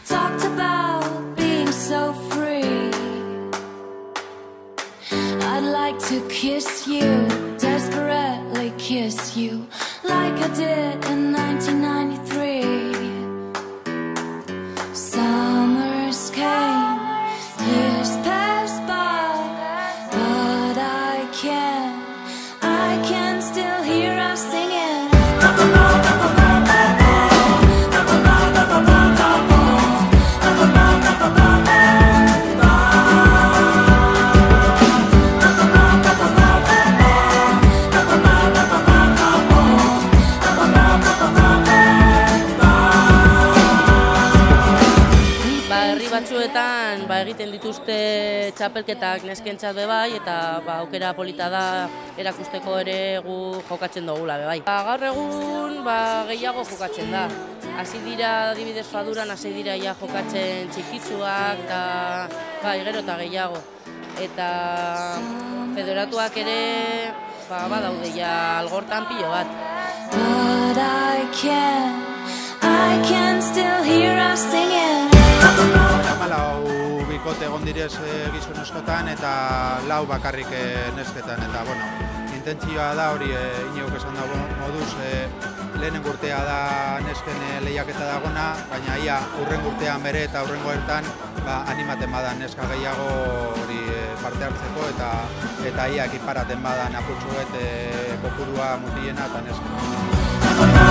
talked about being so free. I'd like to kiss you, desperately kiss you, like I did in 1993. Summers came, years passed by, but I can still hear us singing. Batzuetan egiten dituzte txapelketak neskentzat bebai, eta aukera polita da erakusteko ere gu jokatzen dugula bebai. Gaur egun gehiago jokatzen da. Hasi dira adibidez faduran, hasi dira ja jokatzen txikitsuak eta gero eta gehiago. Eta federatuak ere badaude ja algortan pilo bat. But I can still hear us singing. Lau bikote egon direz gizon askotan eta lau bakarrik nesketan. Eta, intentzioa da hori ineuk esan dago moduz, lehenen urtea da nesken lehiaketa dagona, baina ia hurren urtean bere eta hurrengo ertan animaten badan neska gehiago hori parte hartzeko eta ia ekiparaten badan apurtxuet kopurua mutilena eta nesken.